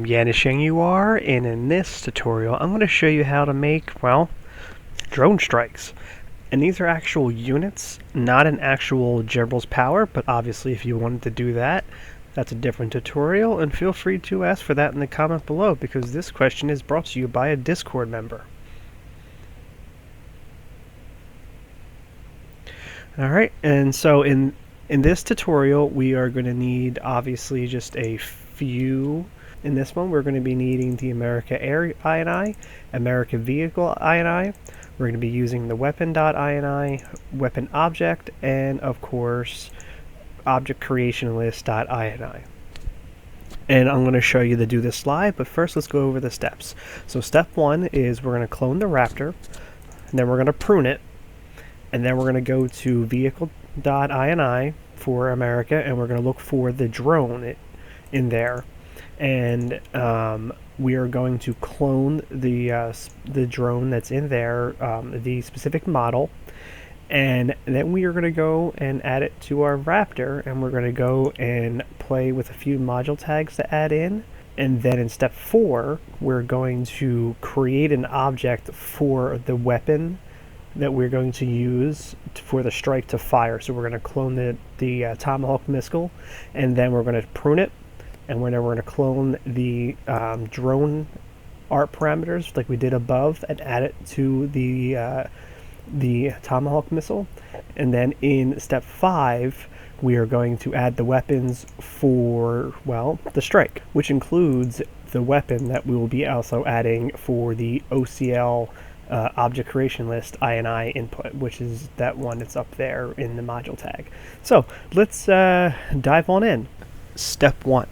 Yanisheng you are, and in this tutorial I'm going to show you how to make, well, drone strikes. And these are actual units, not an actual General's power, but obviously if you wanted to do that, that's a different tutorial, and feel free to ask for that in the comment below, because this question is brought to you by a Discord member. Alright, and so in this tutorial we are going to need obviously just a few. In this one we're going to be needing the America Air INI, America Vehicle INI, we're going to be using the weapon.ini, weapon object, and of course object creation list.ini. And I'm going to show you to do this live, but first let's go over the steps. So step one is we're going to clone the Raptor, and then we're going to prune it, and then we're going to go to vehicle.ini for America, and we're going to look for the drone in there. And we are going to clone the drone that's in there, the specific model, and then we are going to go and add it to our Raptor, and we're going to go and play with a few module tags to add in. And then in step 4 we're going to create an object for the weapon that we're going to use for the strike to fire. So we're going to clone the Tomahawk missile, and then we're going to prune it, and we're going to clone the drone art parameters like we did above and add it to the Tomahawk missile. And then in step 5 we are going to add the weapons for, well, the strike, which includes the weapon that we will be also adding for the OCL object creation list INI input, which is that one that's up there in the module tag. So let's dive on in. Step 1,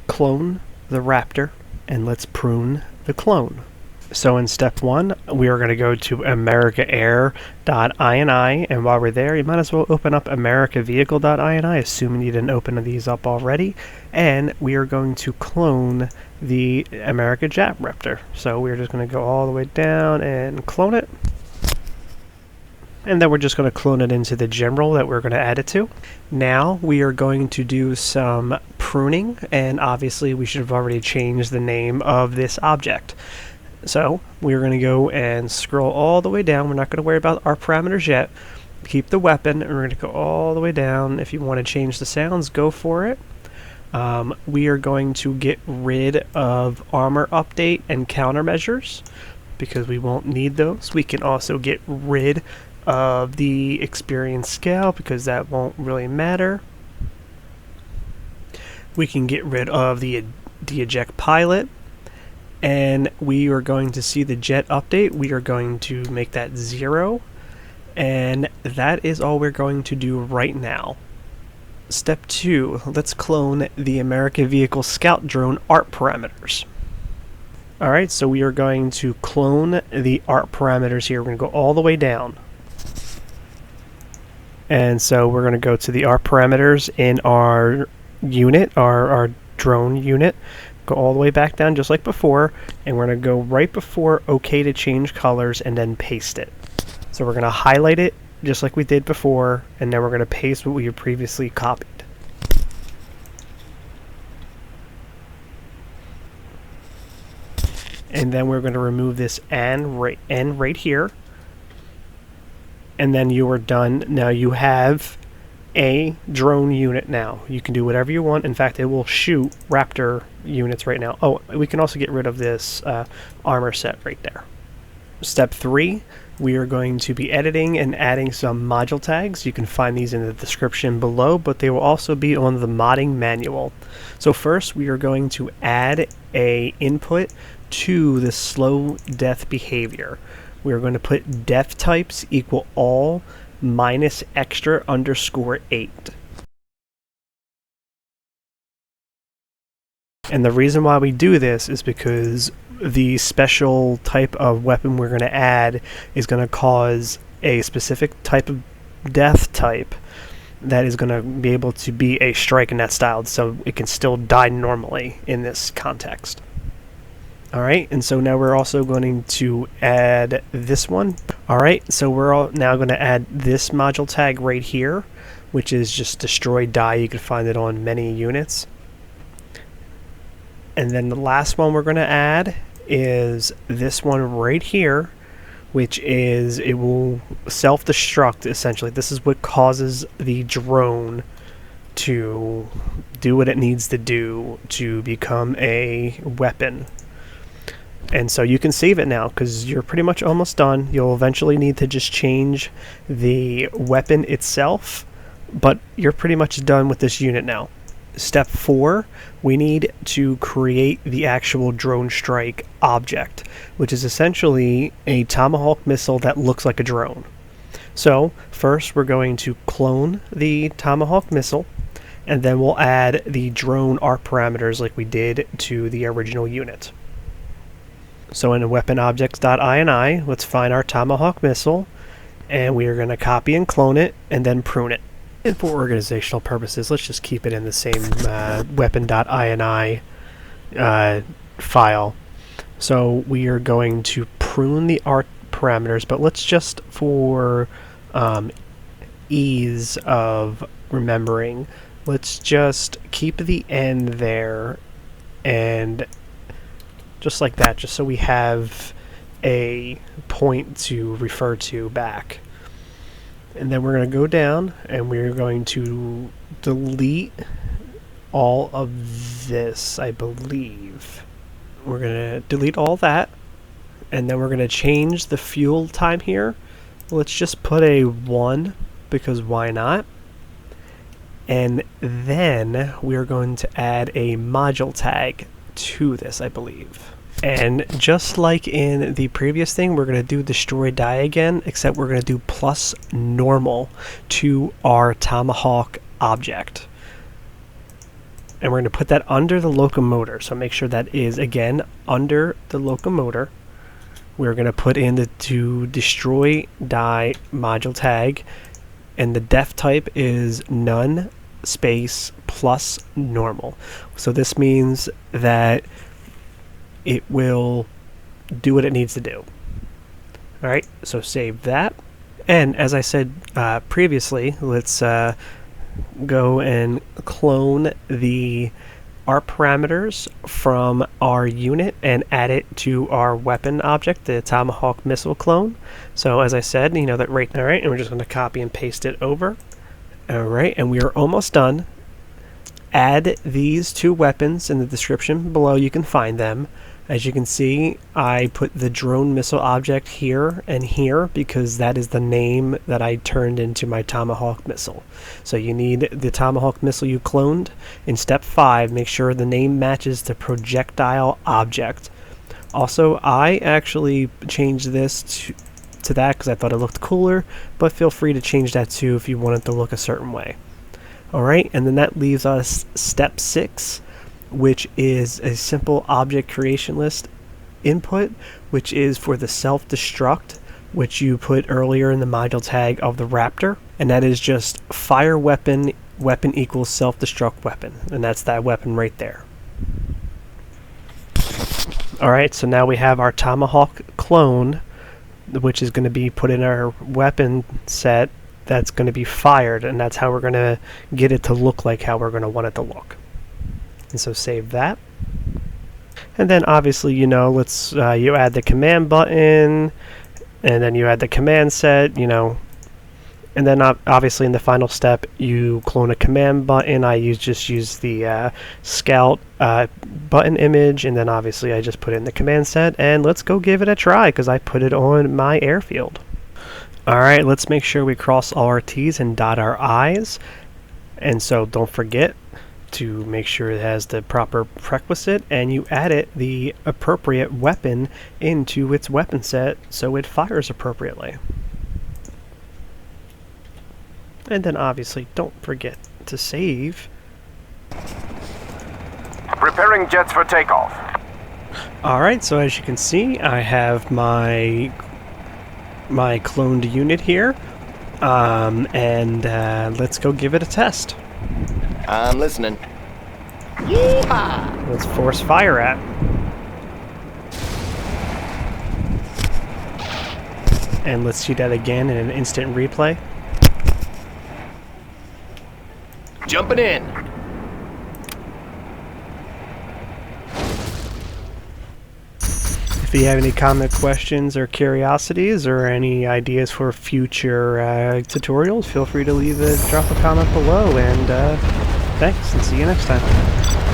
clone the Raptor, and let's prune the clone. So in step 1 we are going to go to AmericaAir.ini, and while we're there you might as well open up AmericaVehicle.ini, assuming you didn't open these up already, and we are going to clone the America Jet Raptor. So we're just going to go all the way down and clone it, and then we're just going to clone it into the general that we're going to add it to. Now we are going to do some pruning, and obviously we should have already changed the name of this object. So we're going to go and scroll all the way down. We're not going to worry about our parameters yet. Keep the weapon, and we're going to go all the way down. If you want to change the sounds, go for it. We are going to get rid of armor update and countermeasures because we won't need those. We can also get rid of the experience scale because that won't really matter. We can get rid of the eject pilot. And we are going to see the jet update. We are going to make that 0, and that is all we're going to do right now. Step 2, let's clone the America Vehicle Scout Drone art parameters. Alright, so we are going to clone the art parameters here. We're going to go all the way down. And so we're going to go to the art parameters in our unit, our drone unit. Go all the way back down just like before, and we're going to go right before OK to change colors and then paste it. So we're going to highlight it just like we did before, and then we're going to paste what we had previously copied. And then we're going to remove this N right here, and then you are done. Now you have a drone unit. Now you can do whatever you want. In fact, it will shoot Raptor units right now. Oh, we can also get rid of this armor set right there. Step 3, we are going to be editing and adding some module tags. You can find these in the description below, but they will also be on the modding manual. So first we are going to add a input to the slow death behavior. We are going to put DeathTypes equal all minus extra underscore 8. And the reason why we do this is because the special type of weapon we're going to add is going to cause a specific type of death type that is going to be able to be a strike in that style, so it can still die normally in this context. Alright, and so now we're also going to add this one. Alright, so we're now going to add this module tag right here, which is just DestroyDie. You can find it on many units. And then the last one we're going to add is this one right here, which is, it will self-destruct essentially. This is what causes the drone to do what it needs to do to become a weapon. And so you can save it now because you're pretty much almost done. You'll eventually need to just change the weapon itself, but you're pretty much done with this unit now. Step 4, we need to create the actual drone strike object, which is essentially a Tomahawk missile that looks like a drone. So first we're going to clone the Tomahawk missile, and then we'll add the drone ARC parameters like we did to the original unit. So in WeaponObjects.ini, let's find our Tomahawk missile, and we are going to copy and clone it, and then prune it. And for organizational purposes, let's just keep it in the same weapon.ini file. So we are going to prune the ARC parameters, but let's just, for ease of remembering, let's just keep the end there, and just like that, just so we have a point to refer to back. And then we're going to go down and we're going to delete all of this, I believe. We're going to delete all that, and then we're going to change the fuel time here. Let's just put a 1, because why not? And then we're going to add a module tag to this, I believe. And just like in the previous thing, we're going to do DestroyDie again, except we're going to do plus normal to our Tomahawk object. And we're going to put that under the locomotor. So make sure that is, again, under the locomotor. We're going to put in the to DestroyDie module tag, and the def type is none space plus normal. So this means that it will do what it needs to do. Alright, so save that. And as I said previously, let's go and clone the ARC parameters from our unit and add it to our weapon object, the Tomahawk missile clone. So as I said, you know that right. Alright, and we're just going to copy and paste it over. Alright, and we are almost done. Add these two weapons in the description below. You can find them. As you can see, I put the drone missile object here and here because that is the name that I turned into my Tomahawk missile. So you need the Tomahawk missile you cloned. In step 5, make sure the name matches the projectile object. Also, I actually changed this to that because I thought it looked cooler, but feel free to change that too if you want it to look a certain way. Alright, and then that leaves us step 6, which is a simple object creation list input, which is for the self-destruct, which you put earlier in the module tag of the Raptor, and that is just fire weapon equals self-destruct weapon, and that's that weapon right there. Alright, so now we have our Tomahawk clone, which is going to be put in our weapon set that's going to be fired, and that's how we're going to get it to look like how we're going to want it to look. And so save that. And then obviously, you know, let's you add the command button, and then you add the command set, you know, and then obviously in the final step you clone a command button. I just use the scout button image, and then obviously I just put in the command set, and let's go give it a try because I put it on my airfield. Alright, let's make sure we cross all our T's and dot our I's, and so don't forget to make sure it has the proper prerequisite, and you add the appropriate weapon into its weapon set so it fires appropriately. And then obviously don't forget to save. Preparing jets for takeoff. Alright, so as you can see, I have my cloned unit here, and let's go give it a test. I'm listening. Yeehaw! Let's force fire at. And let's see that again in an instant replay. Jumping in. If you have any comment, questions, or curiosities, or any ideas for future tutorials, feel free to drop a comment below, and thanks, and see you next time.